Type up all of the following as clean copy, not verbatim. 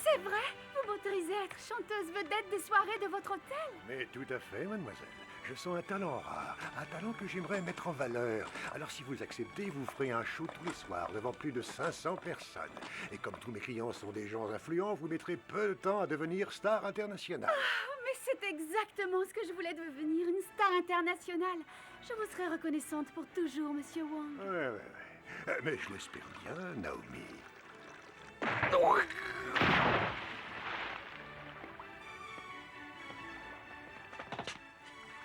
C'est vrai? Vous m'autorisez à être chanteuse vedette des soirées de votre hôtel? Mais tout à fait, mademoiselle. Je sens un talent rare, un talent que j'aimerais mettre en valeur. Alors si vous acceptez, vous ferez un show tous les soirs devant plus de 500 personnes. Et comme tous mes clients sont des gens influents, vous mettrez peu de temps à devenir star internationale. Mais c'est exactement ce que je voulais devenir, une star internationale. Je vous serai reconnaissante pour toujours, Monsieur Wang. Ouais. Mais je l'espère bien, Naomi.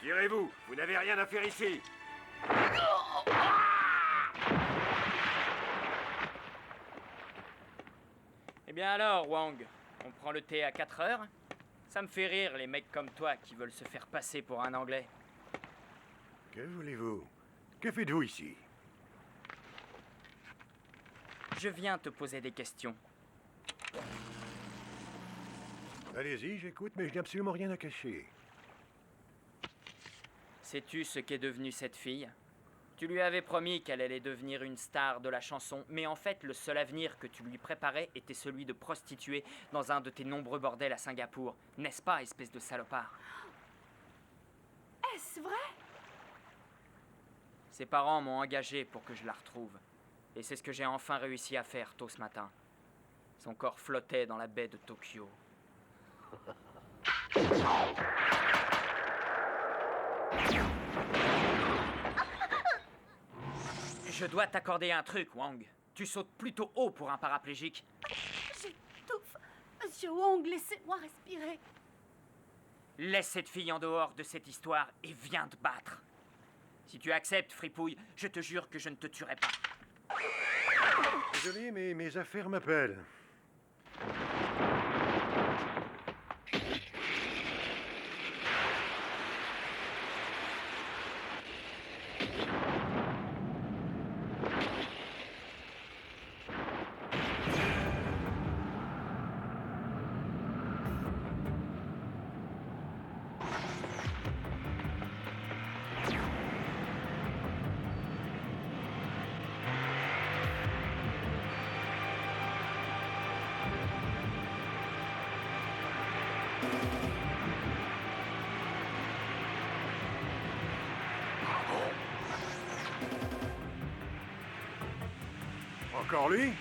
Tirez-vous, vous n'avez rien à faire ici. Eh bien alors, Wang, on prend le thé à 4 heures? Ça me fait rire, les mecs comme toi qui veulent se faire passer pour un Anglais. Que voulez-vous? Que faites-vous ici? Je viens te poser des questions. Allez-y, j'écoute, mais je n'ai absolument rien à cacher. Sais-tu ce qu'est devenue cette fille? Tu lui avais promis qu'elle allait devenir une star de la chanson, mais en fait, le seul avenir que tu lui préparais était celui de prostituée dans un de tes nombreux bordels à Singapour. N'est-ce pas, espèce de salopard? Est-ce vrai? Ses parents m'ont engagé pour que je la retrouve. Et c'est ce que j'ai enfin réussi à faire tôt ce matin. Son corps flottait dans la baie de Tokyo. Je dois t'accorder un truc, Wang. Tu sautes plutôt haut pour un paraplégique. J'étouffe. Monsieur Wong, laissez-moi respirer. Laisse cette fille en dehors de cette histoire et viens te battre. Si tu acceptes, fripouille, je te jure que je ne te tuerai pas. Désolé, mais mes affaires m'appellent. Encore lui?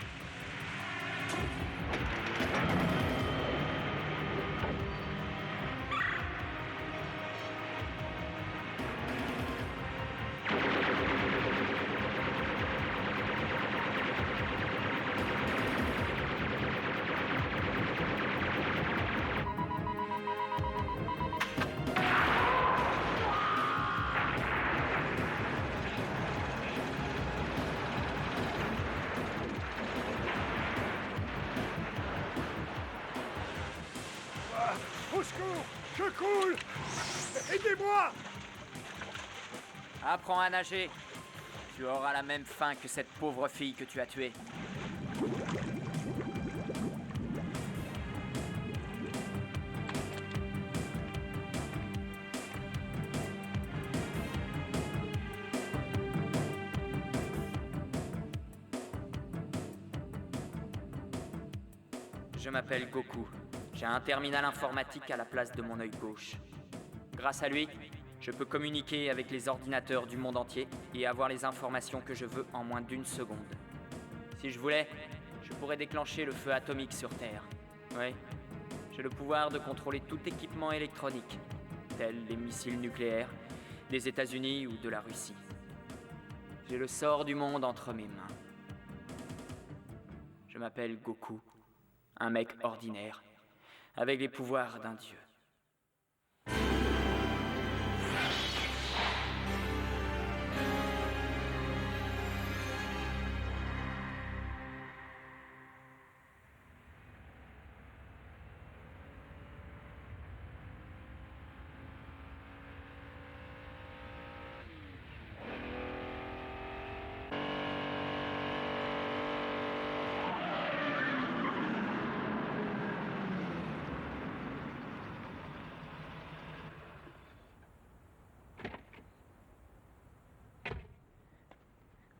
Au secours! Je coule! Aidez-moi! Apprends à nager. Tu auras la même fin que cette pauvre fille que tu as tuée. Je m'appelle Goku. J'ai un terminal informatique à la place de mon œil gauche. Grâce à lui, je peux communiquer avec les ordinateurs du monde entier et avoir les informations que je veux en moins d'1 seconde. Si je voulais, je pourrais déclencher le feu atomique sur Terre. Oui, j'ai le pouvoir de contrôler tout équipement électronique, tels les missiles nucléaires, des États-Unis ou de la Russie. J'ai le sort du monde entre mes mains. Je m'appelle Goku. Un mec ordinaire, avec les pouvoirs d'un dieu.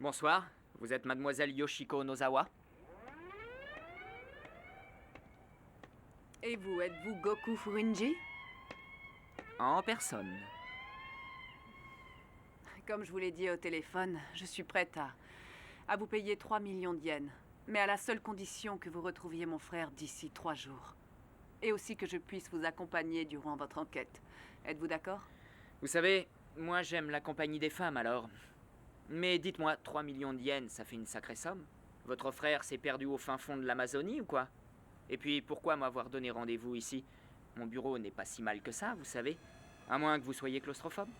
Bonsoir, vous êtes mademoiselle Yoshiko Nozawa? Et vous, êtes-vous Goku Furinji? En personne. Comme je vous l'ai dit au téléphone, je suis prête à vous payer 3 millions de yens. Mais à la seule condition que vous retrouviez mon frère d'ici 3 jours. Et aussi que je puisse vous accompagner durant votre enquête. Êtes-vous d'accord? Vous savez, moi j'aime la compagnie des femmes alors. Mais dites-moi, 3 millions de yens, ça fait une sacrée somme. Votre frère s'est perdu au fin fond de l'Amazonie ou quoi? Et puis pourquoi m'avoir donné rendez-vous ici? Mon bureau n'est pas si mal que ça, vous savez. À moins que vous soyez claustrophobe.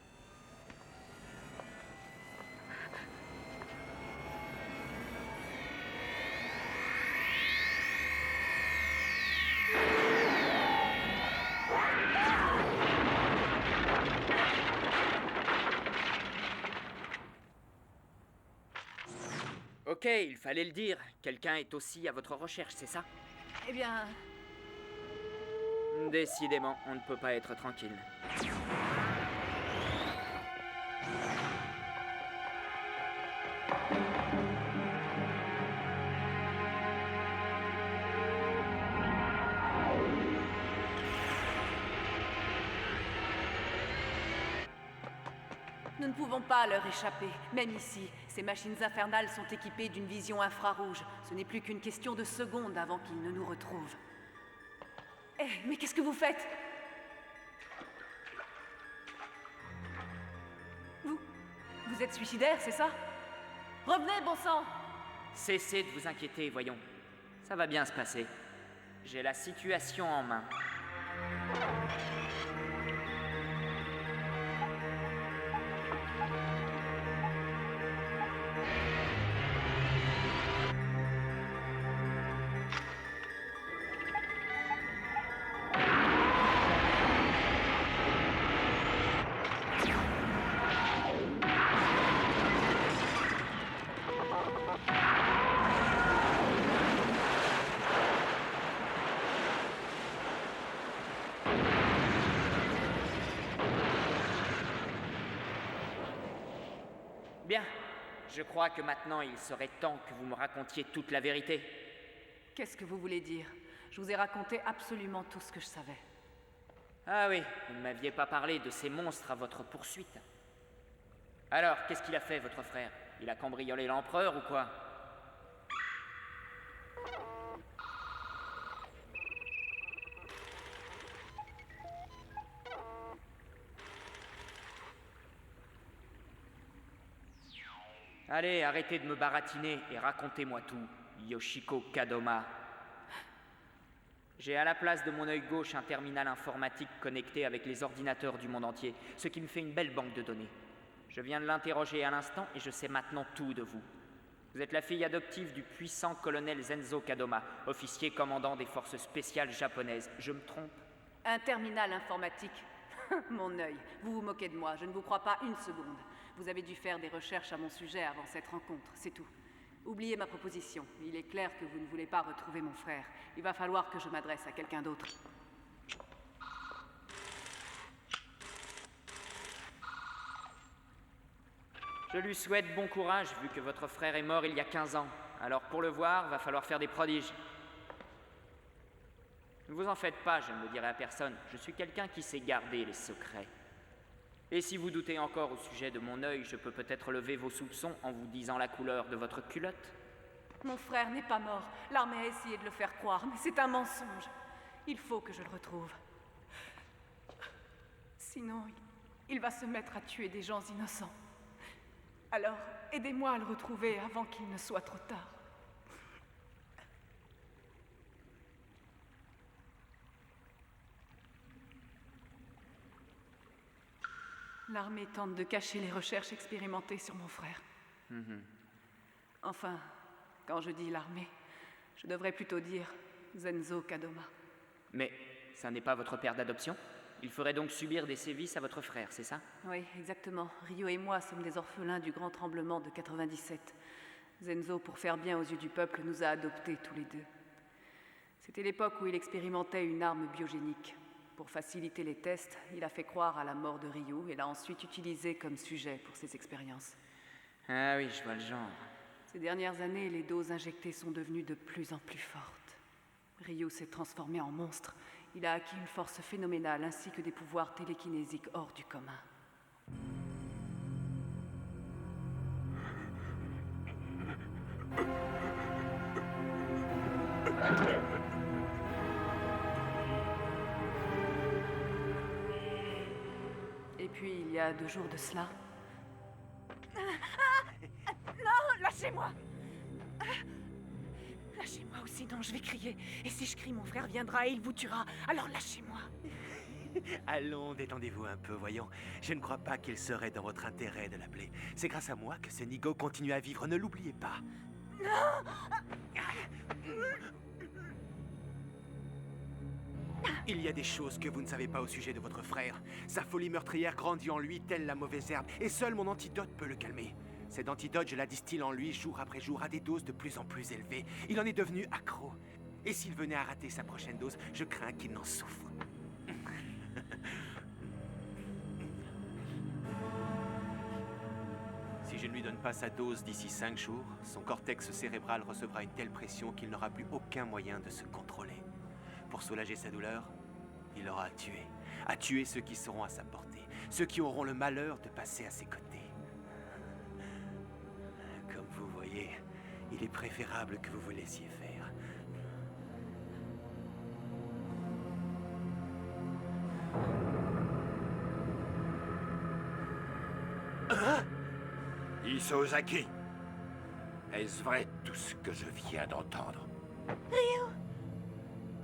Ok, il fallait le dire. Quelqu'un est aussi à votre recherche, c'est ça? Eh bien... Décidément, on ne peut pas être tranquille. Nous ne pouvons pas leur échapper, même ici. Ces machines infernales sont équipées d'une vision infrarouge. Ce n'est plus qu'une question de secondes avant qu'ils ne nous retrouvent. Eh, mais qu'est-ce que vous faites? Vous êtes suicidaire, c'est ça? Revenez, bon sang! Cessez de vous inquiéter, voyons. Ça va bien se passer. J'ai la situation en main. Bien. Je crois que maintenant, il serait temps que vous me racontiez toute la vérité. Qu'est-ce que vous voulez dire? Je vous ai raconté absolument tout ce que je savais. Ah oui, vous ne m'aviez pas parlé de ces monstres à votre poursuite. Alors, qu'est-ce qu'il a fait, votre frère? Il a cambriolé l'empereur ou quoi? Allez, arrêtez de me baratiner et racontez-moi tout, Yoshiko Kadoma. J'ai à la place de mon œil gauche un terminal informatique connecté avec les ordinateurs du monde entier, ce qui me fait une belle banque de données. Je viens de l'interroger à l'instant et je sais maintenant tout de vous. Vous êtes la fille adoptive du puissant colonel Zenzo Kadoma, officier commandant des forces spéciales japonaises. Je me trompe? Un terminal informatique. Mon œil, vous vous moquez de moi, je ne vous crois pas une seconde. Vous avez dû faire des recherches à mon sujet avant cette rencontre, c'est tout. Oubliez ma proposition. Il est clair que vous ne voulez pas retrouver mon frère. Il va falloir que je m'adresse à quelqu'un d'autre. Je lui souhaite bon courage, vu que votre frère est mort il y a 15 ans. Alors pour le voir, va falloir faire des prodiges. Ne vous en faites pas, je ne le dirai à personne. Je suis quelqu'un qui sait garder les secrets. Et si vous doutez encore au sujet de mon œil, je peux peut-être lever vos soupçons en vous disant la couleur de votre culotte. Mon frère n'est pas mort. L'armée a essayé de le faire croire, mais c'est un mensonge. Il faut que je le retrouve. Sinon, il va se mettre à tuer des gens innocents. Alors, aidez-moi à le retrouver avant qu'il ne soit trop tard. L'armée tente de cacher les recherches expérimentées sur mon frère. Enfin, quand je dis l'armée, je devrais plutôt dire Zenzo Kadoma. Mais ça n'est pas votre père d'adoption? Il ferait donc subir des sévices à votre frère, c'est ça? Oui, exactement. Ryo et moi sommes des orphelins du grand tremblement de 97. Zenzo, pour faire bien aux yeux du peuple, nous a adoptés tous les deux. C'était l'époque où il expérimentait une arme biogénique. Pour faciliter les tests, il a fait croire à la mort de Ryu et l'a ensuite utilisé comme sujet pour ses expériences. Ah oui, je vois le genre. Ces dernières années, les doses injectées sont devenues de plus en plus fortes. Ryu s'est transformé en monstre. Il a acquis une force phénoménale ainsi que des pouvoirs télékinésiques hors du commun. Et puis, il y a 2 jours de cela... Non, lâchez-moi! Lâchez-moi ou sinon je vais crier. Et si je crie, mon frère viendra et il vous tuera. Alors lâchez-moi. Allons, détendez-vous un peu, voyons. Je ne crois pas qu'il serait dans votre intérêt de l'appeler. C'est grâce à moi que ce Nigo continue à vivre, ne l'oubliez pas. Il y a des choses que vous ne savez pas au sujet de votre frère. Sa folie meurtrière grandit en lui telle la mauvaise herbe, et seul mon antidote peut le calmer. Cet antidote, je la distille en lui jour après jour à des doses de plus en plus élevées. Il en est devenu accro. Et s'il venait à rater sa prochaine dose, je crains qu'il n'en souffre. Si je ne lui donne pas sa dose d'ici 5 jours, son cortex cérébral recevra une telle pression qu'il n'aura plus aucun moyen de se contrôler. Pour soulager sa douleur, il aura à tuer ceux qui seront à sa portée, ceux qui auront le malheur de passer à ses côtés. Comme vous voyez, il est préférable que vous vous laissiez faire. Isozaki, est-ce vrai tout ce que je viens d'entendre? Ryu!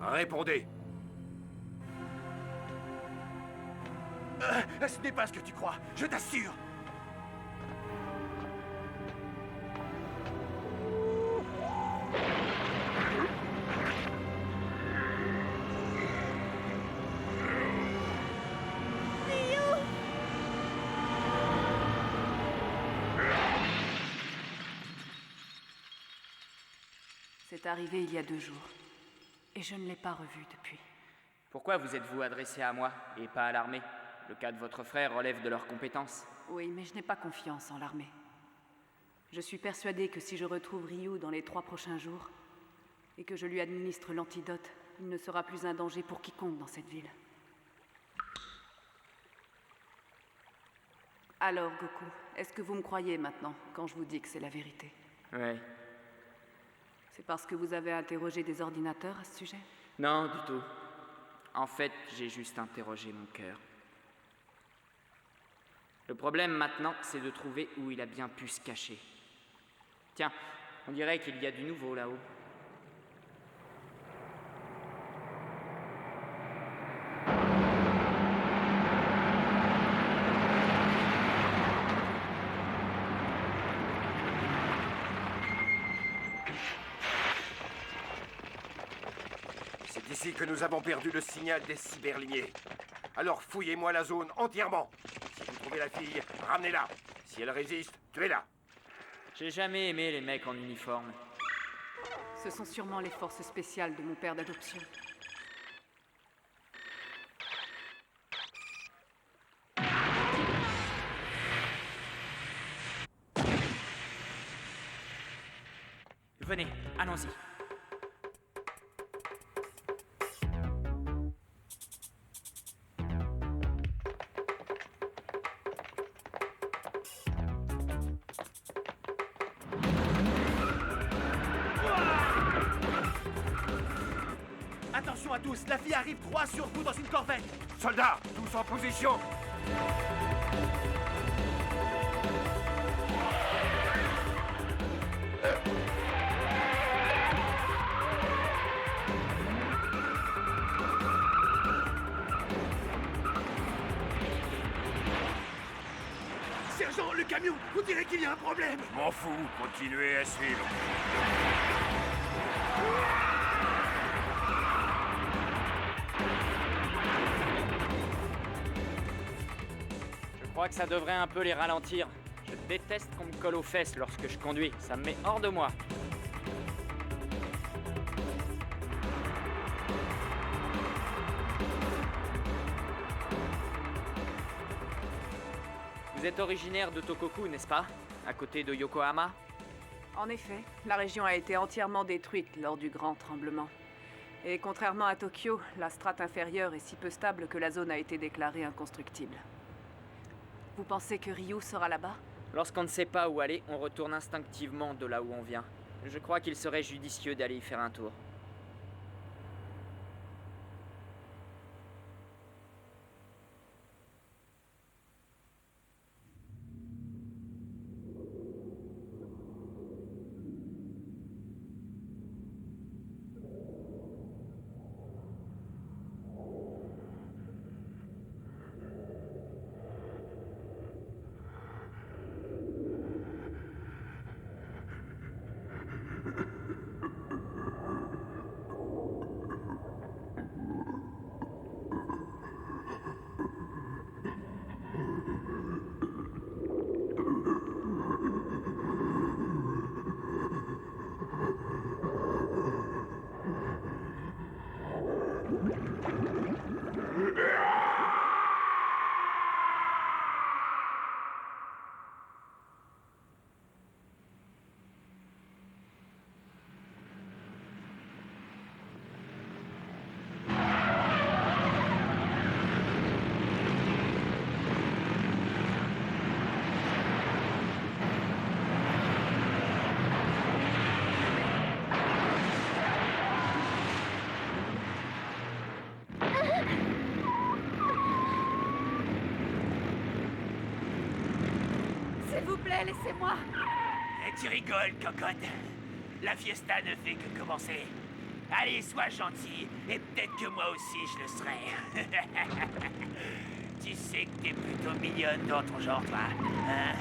Répondez. Ce n'est pas ce que tu crois, je t'assure. C'est arrivé il y a 2 jours. Et je ne l'ai pas revu depuis. Pourquoi vous êtes-vous adressé à moi et pas à l'armée? Le cas de votre frère relève de leurs compétences. Oui, mais je n'ai pas confiance en l'armée. Je suis persuadée que si je retrouve Ryu dans les 3 prochains jours, et que je lui administre l'antidote, il ne sera plus un danger pour quiconque dans cette ville. Alors, Goku, est-ce que vous me croyez maintenant, quand je vous dis que c'est la vérité? Ouais. C'est parce que vous avez interrogé des ordinateurs à ce sujet? Non, du tout. En fait, j'ai juste interrogé mon cœur. Le problème maintenant, c'est de trouver où il a bien pu se cacher. Tiens, on dirait qu'il y a du nouveau là-haut. C'est ici que nous avons perdu le signal des cyberlignées. Alors fouillez-moi la zone entièrement. Si vous trouvez la fille, ramenez-la. Si elle résiste, tuez-la. J'ai jamais aimé les mecs en uniforme. Ce sont sûrement les forces spéciales de mon père d'adoption. Venez, allons-y. Attention à tous, la fille arrive droit sur vous dans une corvette. Soldats, tous en position. camion! Vous direz qu'il y a un problème! Je m'en fous, continuez à suivre. Je crois que ça devrait un peu les ralentir. Je déteste qu'on me colle aux fesses lorsque je conduis. Ça me met hors de moi. Vous êtes originaire de Tokoku, n'est-ce pas? À côté de Yokohama? En effet, la région a été entièrement détruite lors du grand tremblement. Et contrairement à Tokyo, la strate inférieure est si peu stable que la zone a été déclarée inconstructible. Vous pensez que Ryu sera là-bas? Lorsqu'on ne sait pas où aller, on retourne instinctivement de là où on vient. Je crois qu'il serait judicieux d'aller y faire un tour. S'il vous plaît, laissez-moi. Et tu rigoles, cocotte. La fiesta ne fait que commencer. Allez, sois gentil, et peut-être que moi aussi je le serai. Tu sais que t'es plutôt mignonne dans ton genre, toi. Hein?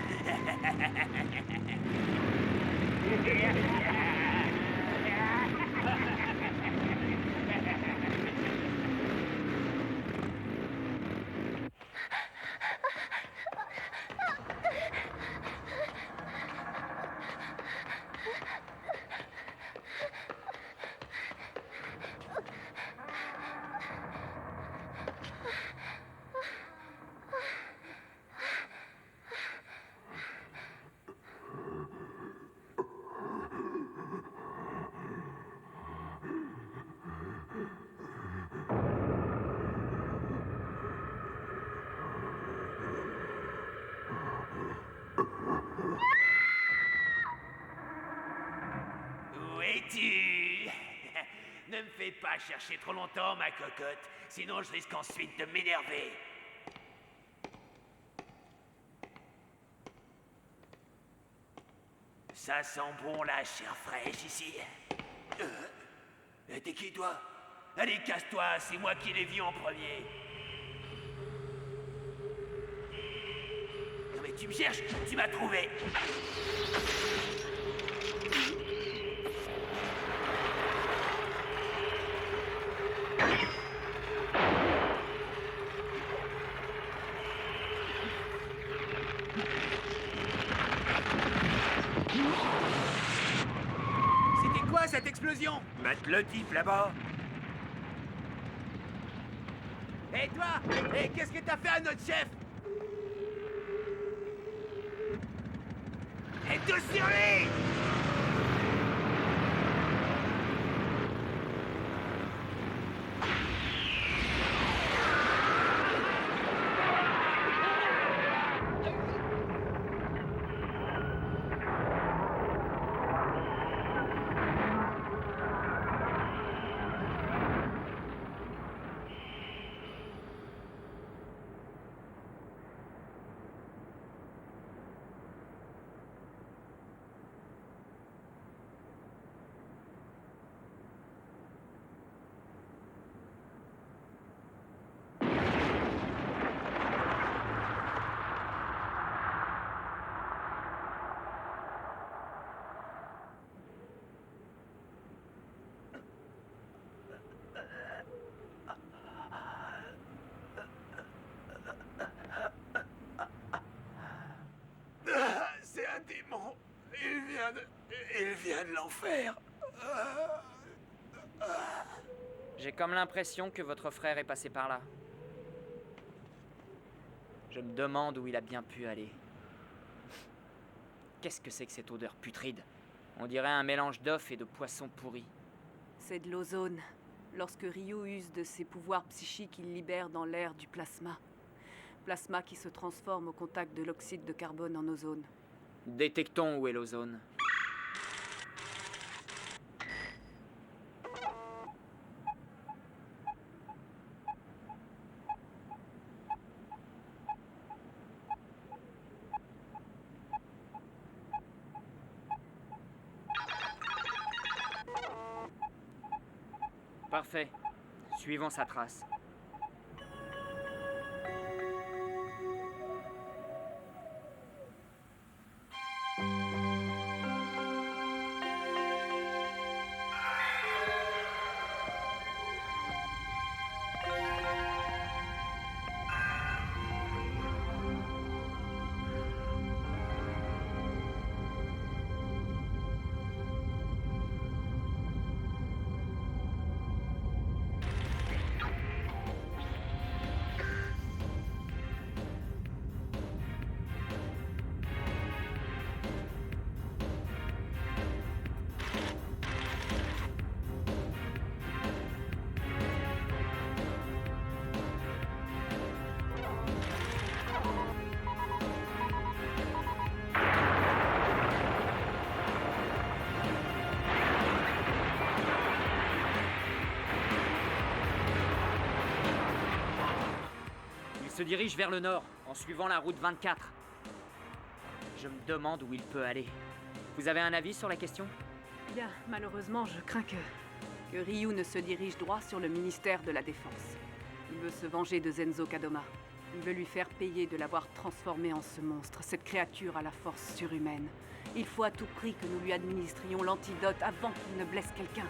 Où es-tu? Ne me fais pas chercher trop longtemps, ma cocotte, sinon je risque ensuite de m'énerver. Ça sent bon la chair fraîche ici. T'es qui, toi? Allez, casse-toi, c'est moi qui l'ai vu en premier. Non mais tu me cherches, tu m'as trouvé. C'était quoi cette explosion? Mate le type là-bas. Et toi? Et qu'est-ce que t'as fait à notre chef? Et tous sur lui! offert. J'ai comme l'impression que votre frère est passé par là. Je me demande où il a bien pu aller. Qu'est-ce que c'est que cette odeur putride? On dirait un mélange d'œufs et de poissons pourris. C'est de l'ozone. Lorsque Ryu use de ses pouvoirs psychiques, il libère dans l'air du plasma. Plasma qui se transforme au contact de l'oxyde de carbone en ozone. Détectons où est l'ozone. Parfait. Suivons sa trace. Il se dirige vers le nord, en suivant la route 24. Je me demande où il peut aller. Vous avez un avis sur la question? Bien, malheureusement, je crains que Ryu ne se dirige droit sur le ministère de la Défense. Il veut se venger de Zenzo Kadoma. Il veut lui faire payer de l'avoir transformé en ce monstre, cette créature à la force surhumaine. Il faut à tout prix que nous lui administrions l'antidote avant qu'il ne blesse quelqu'un.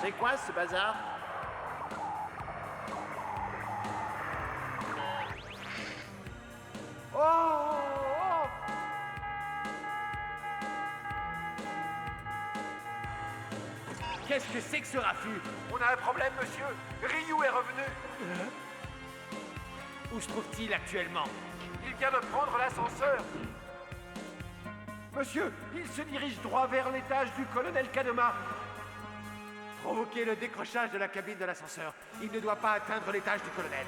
C'est quoi ce bazar? Oh, oh. Qu'est-ce que c'est que ce raffut? On a un problème, monsieur. Ryu est revenu. Où se trouve-t-il actuellement? Il vient de prendre l'ascenseur. Monsieur, il se dirige droit vers l'étage du colonel Kadoma. Provoquez le décrochage de la cabine de l'ascenseur. Il ne doit pas atteindre l'étage du colonel.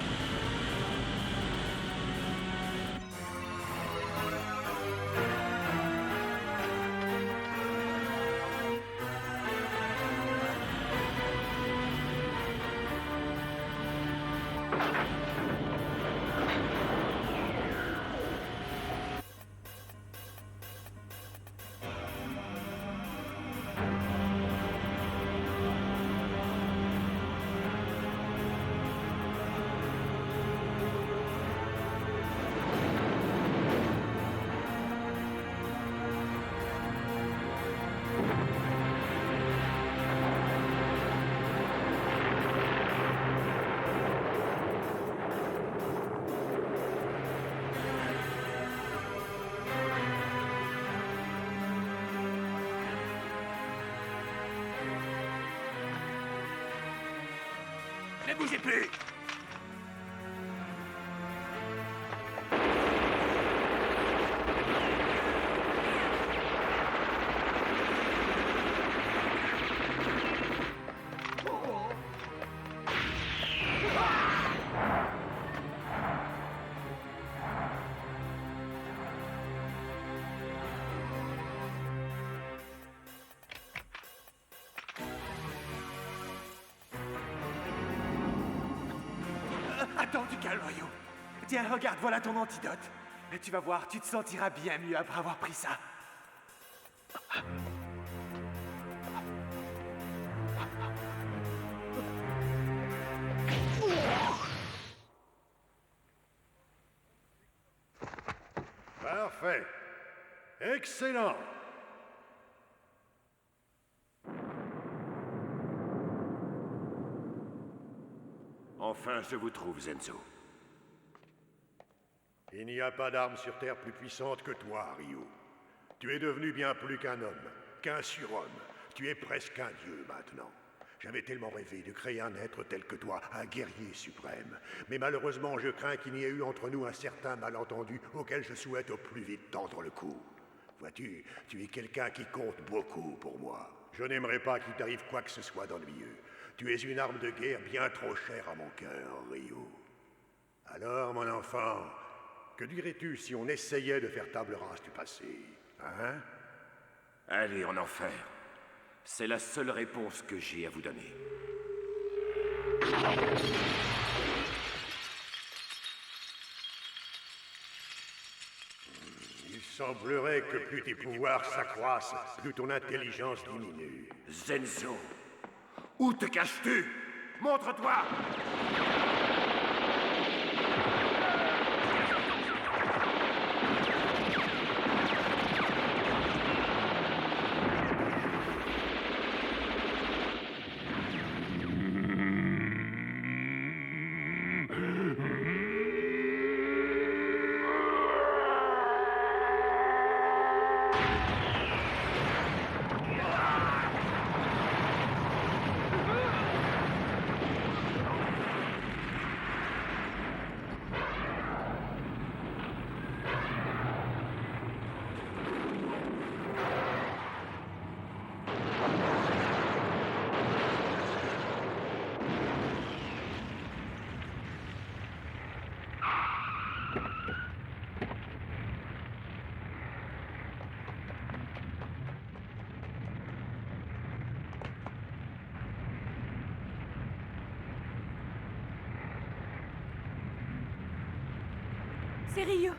Ne bougez plus! Attends, du calme, Ryu. Tiens, regarde, voilà ton antidote. Mais tu vas voir, tu te sentiras bien mieux après avoir pris ça. Parfait. Excellent. Enfin, je vous trouve, Zenzo. Il n'y a pas d'arme sur Terre plus puissante que toi, Ryu. Tu es devenu bien plus qu'un homme, qu'un surhomme. Tu es presque un dieu maintenant. J'avais tellement rêvé de créer un être tel que toi, un guerrier suprême. Mais malheureusement, je crains qu'il n'y ait eu entre nous un certain malentendu auquel je souhaite au plus vite tendre le cou. Vois-tu, tu es quelqu'un qui compte beaucoup pour moi. Je n'aimerais pas qu'il t'arrive quoi que ce soit d'ennuyeux. Tu es une arme de guerre bien trop chère à mon cœur, Ryu. Alors, mon enfant, que dirais-tu si on essayait de faire table rase du passé, hein? Allez en enfer. C'est la seule réponse que j'ai à vous donner. Il semblerait que plus tes pouvoirs s'accroissent, plus ton intelligence diminue. Zenzo, où te caches-tu? Montre-toi! C'est Ryu.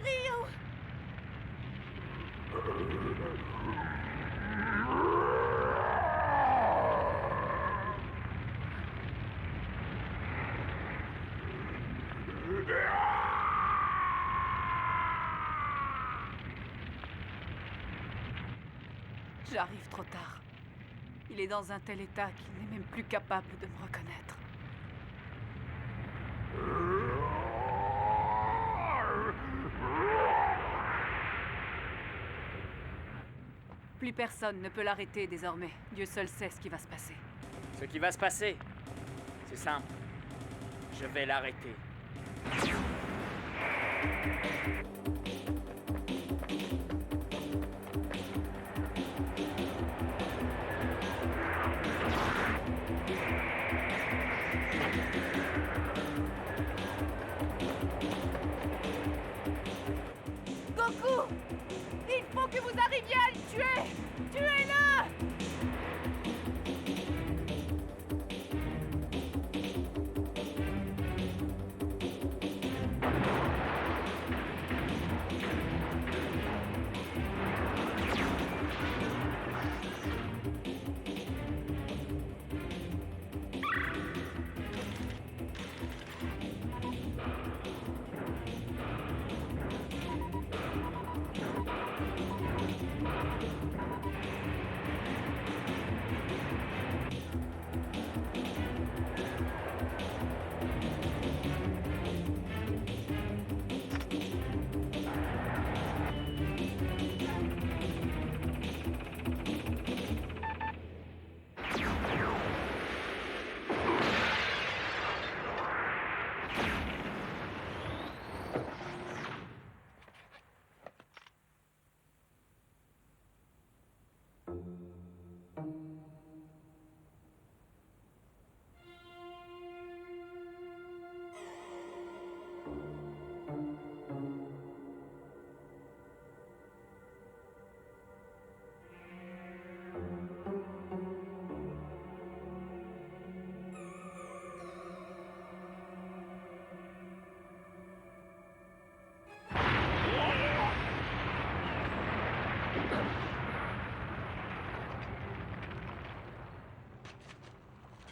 Ryu! J'arrive trop tard. Il est dans un tel état qu'il n'est même plus capable de me reconnaître. Plus personne ne peut l'arrêter désormais. Dieu seul sait ce qui va se passer. Ce qui va se passer, c'est simple. Je vais l'arrêter. Goku! Il faut que vous arriviez à le tuer! Tuez-le!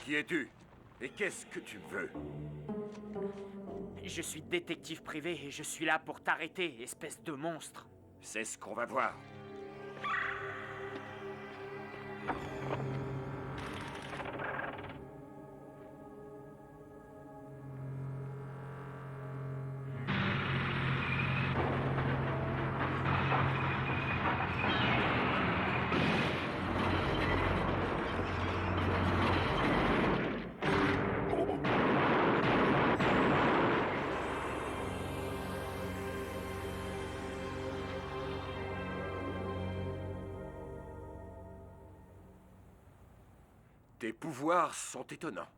Qui es-tu? Et qu'est-ce que tu veux? Je suis détective privé et je suis là pour t'arrêter, espèce de monstre. C'est ce qu'on va voir. Tes pouvoirs sont étonnants.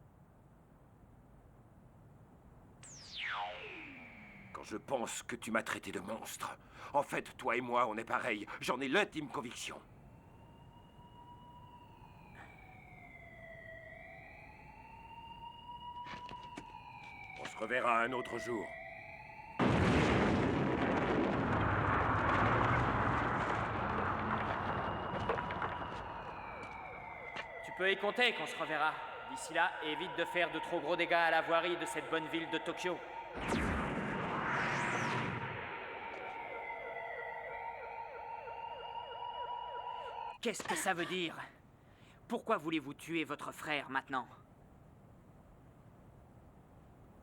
Quand je pense que tu m'as traité de monstre, en fait, toi et moi, on est pareil. J'en ai l'intime conviction. On se reverra un autre jour. Tu peux y compter qu'on se reverra. D'ici là, évite de faire de trop gros dégâts à la voirie de cette bonne ville de Tokyo. Qu'est-ce que ça veut dire? Pourquoi voulez-vous tuer votre frère maintenant?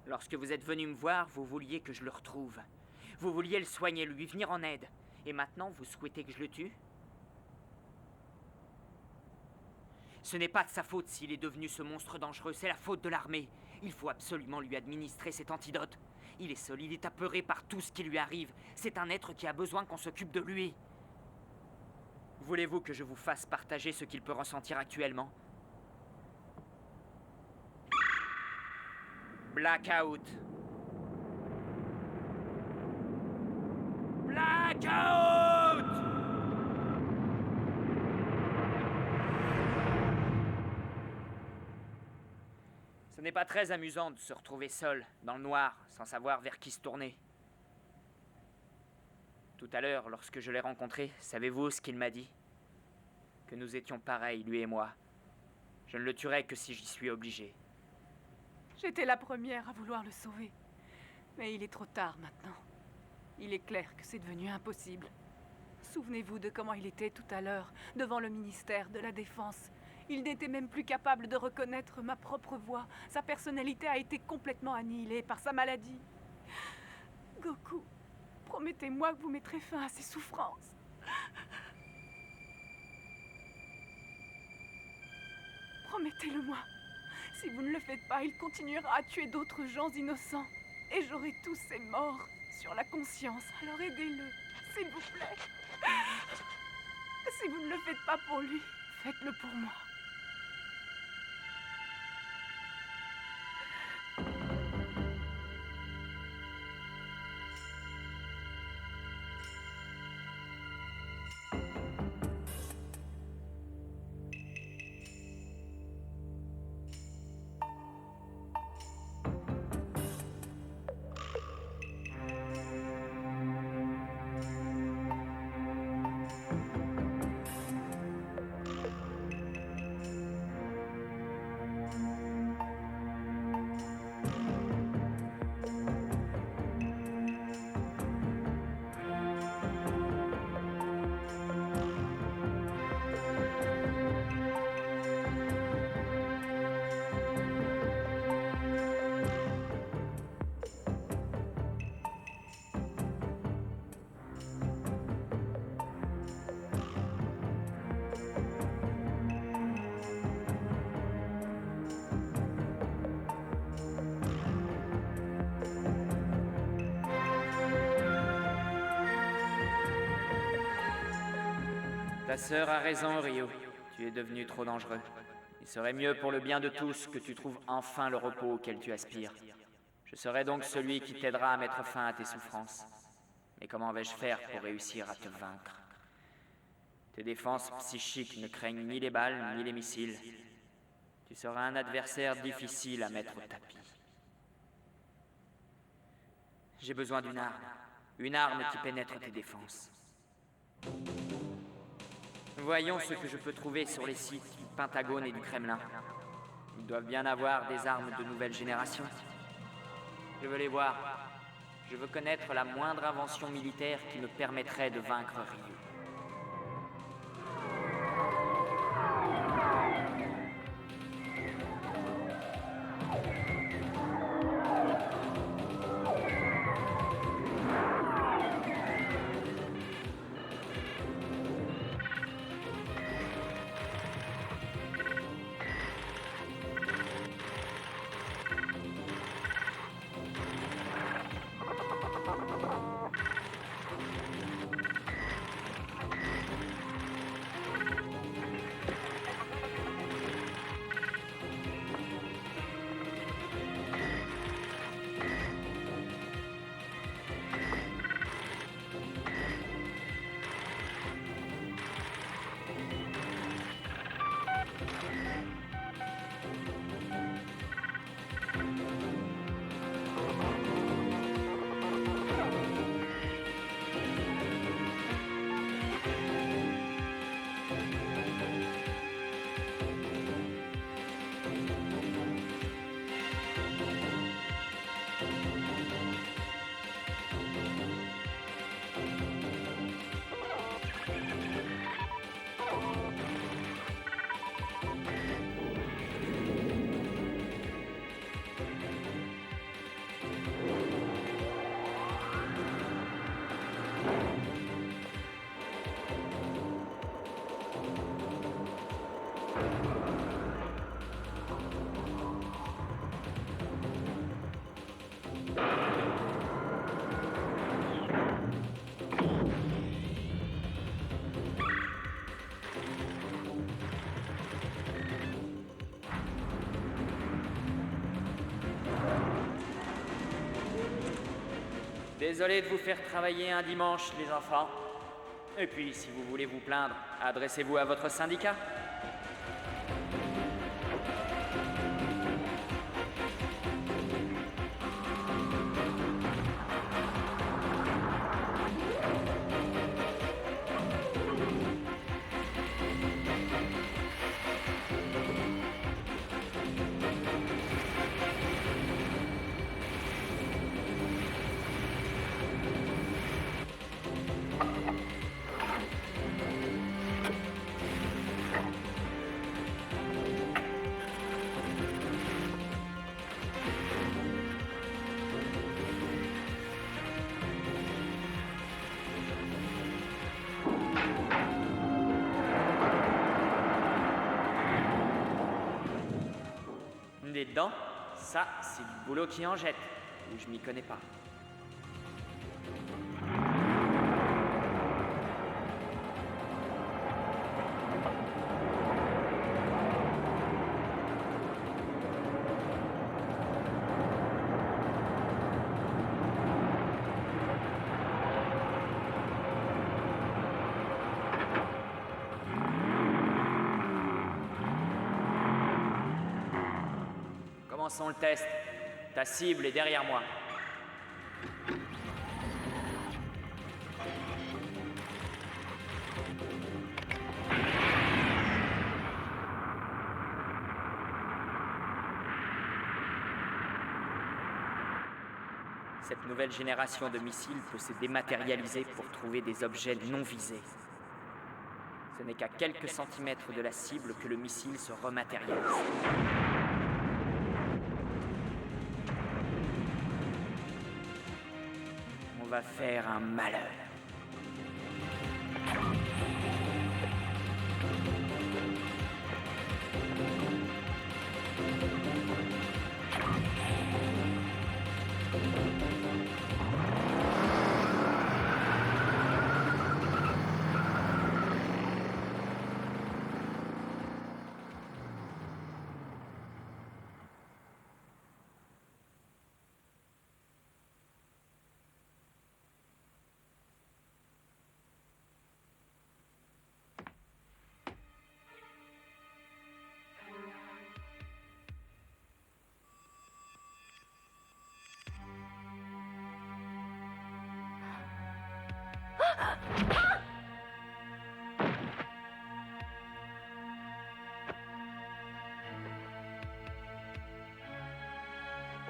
Lorsque vous êtes venu me voir, vous vouliez que je le retrouve. Vous vouliez le soigner, lui venir en aide. Et maintenant, vous souhaitez que je le tue? Ce n'est pas de sa faute s'il est devenu ce monstre dangereux, c'est la faute de l'armée. Il faut absolument lui administrer cet antidote. Il est seul, il est apeuré par tout ce qui lui arrive. C'est un être qui a besoin qu'on s'occupe de lui. Voulez-vous que je vous fasse partager ce qu'il peut ressentir actuellement? Blackout. Blackout! Ce n'est pas très amusant de se retrouver seul, dans le noir, sans savoir vers qui se tourner. Tout à l'heure, lorsque je l'ai rencontré, savez-vous ce qu'il m'a dit? Que nous étions pareils, lui et moi. Je ne le tuerais que si j'y suis obligé. J'étais la première à vouloir le sauver. Mais il est trop tard maintenant. Il est clair que c'est devenu impossible. Souvenez-vous de comment il était tout à l'heure, devant le ministère de la Défense. Il n'était même plus capable de reconnaître ma propre voix. Sa personnalité a été complètement annihilée par sa maladie. Goku, promettez-moi que vous mettrez fin à ses souffrances. Promettez-le-moi. Si vous ne le faites pas, il continuera à tuer d'autres gens innocents. Et j'aurai tous ces morts sur la conscience. Alors aidez-le, s'il vous plaît. Si vous ne le faites pas pour lui, faites-le pour moi. Ta sœur a raison, Ryo. Tu es devenu trop dangereux. Il serait mieux pour le bien de tous que tu trouves enfin le repos auquel tu aspires. Je serai donc celui qui t'aidera à mettre fin à tes souffrances. Mais comment vais-je faire pour réussir à te vaincre? Tes défenses psychiques ne craignent ni les balles ni les missiles. Tu seras un adversaire difficile à mettre au tapis. J'ai besoin d'une arme qui pénètre tes défenses. Voyons ce que je peux trouver sur les sites du Pentagone et du Kremlin. Ils doivent bien avoir des armes de nouvelle génération. Je veux les voir. Je veux connaître la moindre invention militaire qui me permettrait de vaincre Ryu. Désolé de vous faire travailler un dimanche, les enfants. Et puis, si vous voulez vous plaindre, adressez-vous à votre syndicat. Des dents, ça, c'est du boulot qui en jette, ou je m'y connais pas. Commençons le test. Ta cible est derrière moi. Cette nouvelle génération de missiles peut se dématérialiser pour trouver des objets non visés. Ce n'est qu'à quelques centimètres de la cible que le missile se rematérialise. On va faire un malheur.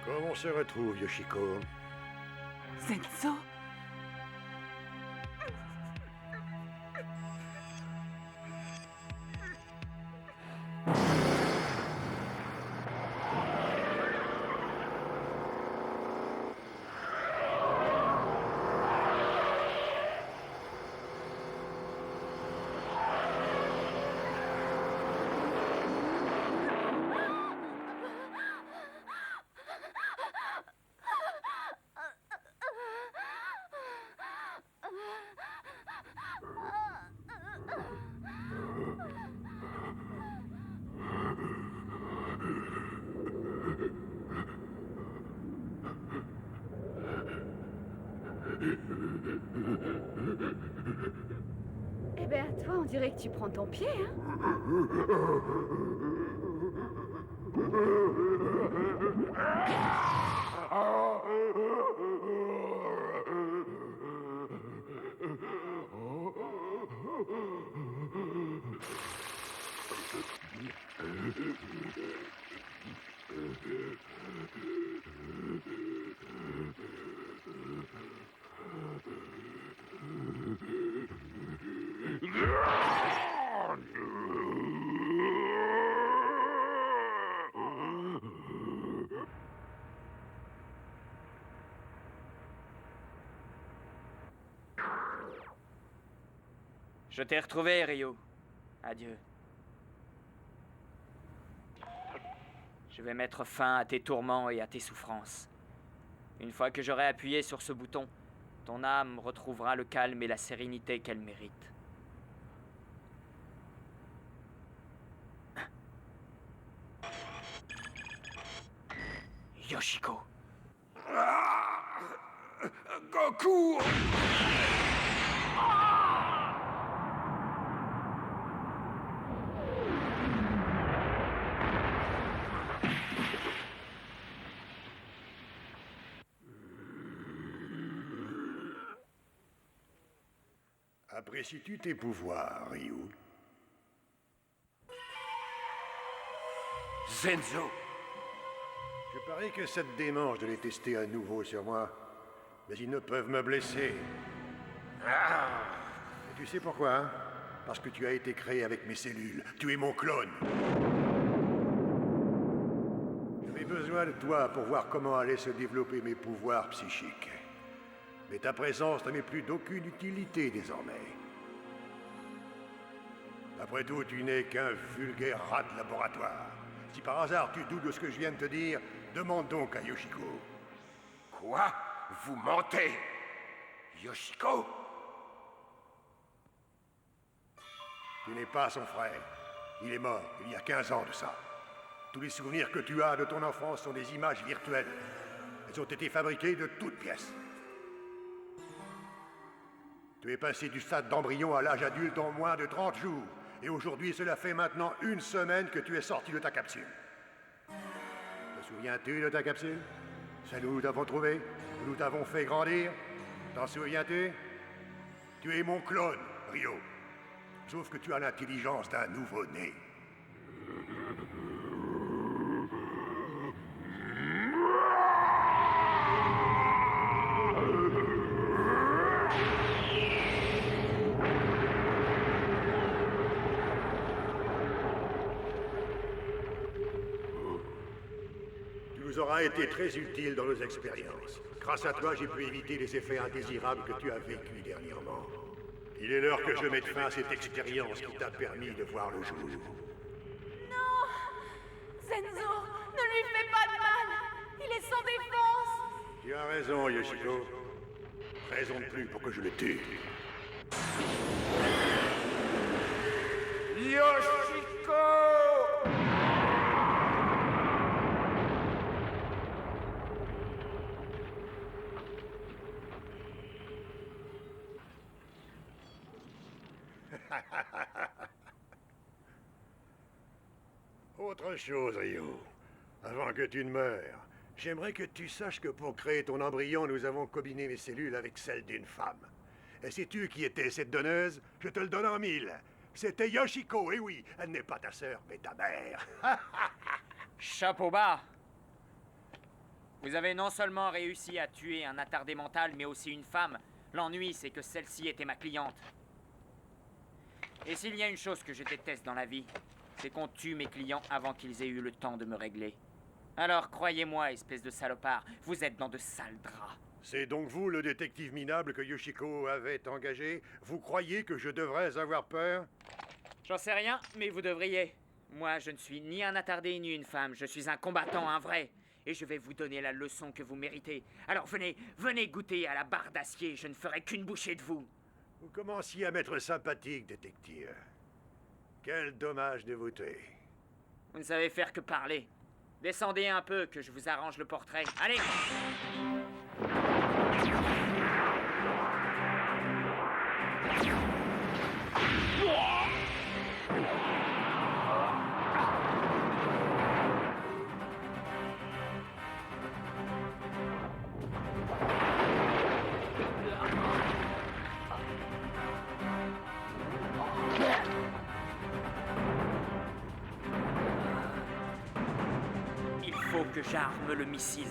Comment on se retrouve, Yoshiko? Zenzo? Eh ben, toi, on dirait que tu prends ton pied, hein? Je t'ai retrouvé, Ryo. Adieu. Je vais mettre fin à tes tourments et à tes souffrances. Une fois que j'aurai appuyé sur ce bouton, ton âme retrouvera le calme et la sérénité qu'elle mérite. Yoshiko. Goku! Apprécies-tu tes pouvoirs, Ryu? Zenzo! Je parie que ça te démange de les tester à nouveau sur moi. Mais ils ne peuvent me blesser. Et tu sais pourquoi, hein? Parce que tu as été créé avec mes cellules. Tu es mon clone. J'avais besoin de toi pour voir comment allaient se développer mes pouvoirs psychiques. Mais ta présence ne m'est plus d'aucune utilité désormais. Après tout, tu n'es qu'un vulgaire rat de laboratoire. Si par hasard tu doutes de ce que je viens de te dire, demande donc à Yoshiko. Quoi? Vous mentez? Yoshiko? Tu n'es pas son frère. Il est mort il y a 15 ans de ça. Tous les souvenirs que tu as de ton enfance sont des images virtuelles. Elles ont été fabriquées de toutes pièces. Tu es passé du stade d'embryon à l'âge adulte en moins de 30 jours. Et aujourd'hui, cela fait maintenant 1 semaine que tu es sorti de ta capsule. Te souviens-tu de ta capsule? Celle où nous t'avons trouvé? Où nous t'avons fait grandir? T'en souviens-tu? Tu es mon clone, Ryo. Sauf que tu as l'intelligence d'un nouveau-né. Tu nous auras été très utile dans nos expériences. Grâce à toi, j'ai pu éviter les effets indésirables que tu as vécus dernièrement. Il est l'heure que je mette fin à cette expérience qui t'a permis de voir le jour. Non! Zenzo, ne lui fais pas de mal! Il est sans défense! Tu as raison, Yoshiko. Raison de plus pour que je le tue. Yoshiko! Autre chose, Ryo. Avant que tu ne meures, j'aimerais que tu saches que pour créer ton embryon, nous avons combiné mes cellules avec celles d'une femme. Et sais-tu qui était cette donneuse? Je te le donne en 1000. C'était Yoshiko, et oui, elle n'est pas ta sœur, mais ta mère. Chapeau bas! Vous avez non seulement réussi à tuer un attardé mental, mais aussi une femme. L'ennui, c'est que celle-ci était ma cliente. Et s'il y a une chose que je déteste dans la vie, c'est qu'on tue mes clients avant qu'ils aient eu le temps de me régler. Alors croyez-moi, espèce de salopard, vous êtes dans de sales draps. C'est donc vous, le détective minable que Yoshiko avait engagé? Vous croyez que je devrais avoir peur? J'en sais rien, mais vous devriez. Moi, je ne suis ni un attardé ni une femme, je suis un combattant, un vrai. Et je vais vous donner la leçon que vous méritez. Alors venez goûter à la barre d'acier, je ne ferai qu'une bouchée de vous. Vous commenciez à m'être sympathique, détective. Quel dommage dévoté. Vous ne savez faire que parler. Descendez un peu, que je vous arrange le portrait. Allez! Il faut que j'arme le missile.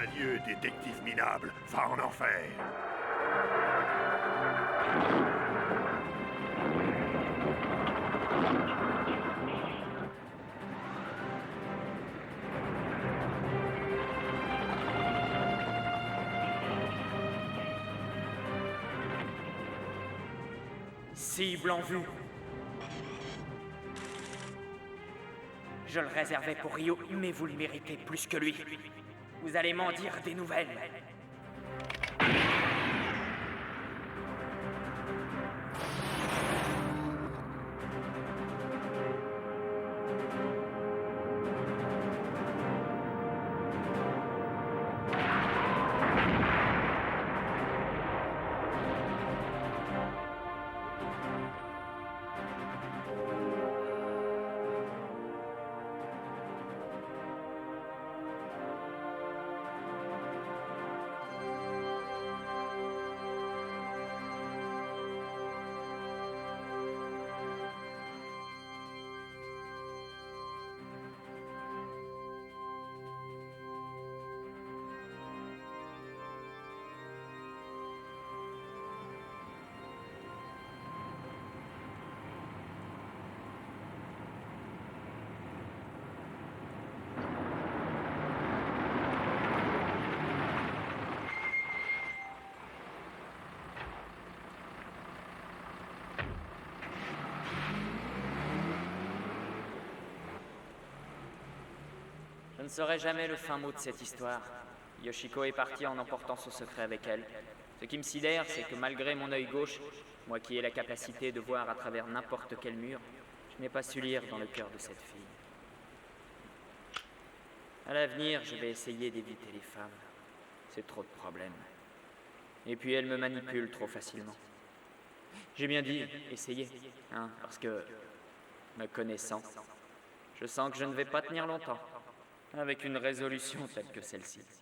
Adieu, détective minable. Va en enfer. Cible en vue. Je le réservais pour Ryo, mais vous le méritez plus que lui. Vous allez m'en dire des nouvelles. Je ne saurai jamais le fin mot de cette histoire. Yoshiko est partie en emportant son secret avec elle. Ce qui me sidère, c'est que malgré mon œil gauche, moi qui ai la capacité de voir à travers n'importe quel mur, je n'ai pas su lire dans le cœur de cette fille. À l'avenir, je vais essayer d'éviter les femmes. C'est trop de problèmes. Et puis elle me manipule trop facilement. J'ai bien dit essayer, hein, parce que, me connaissant, je sens que je ne vais pas tenir longtemps avec une résolution telle que celle-ci.「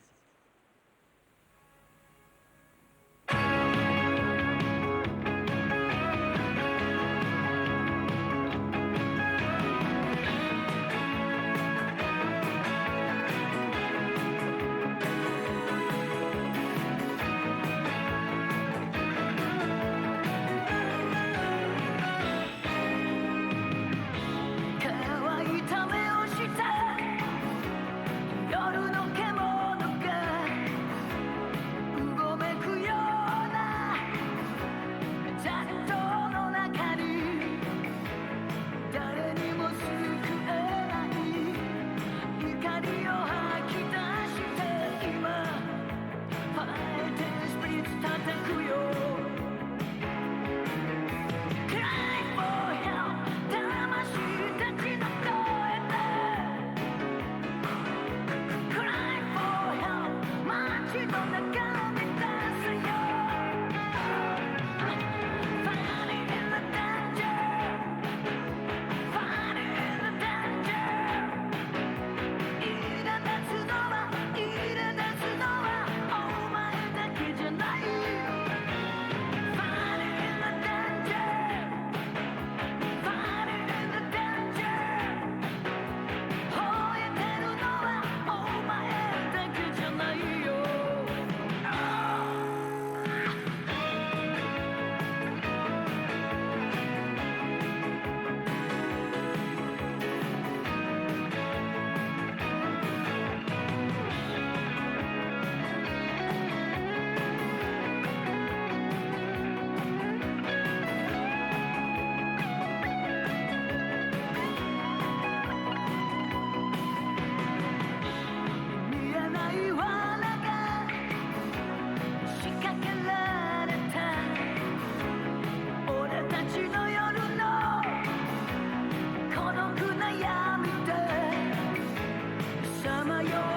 夜の獣 mayor.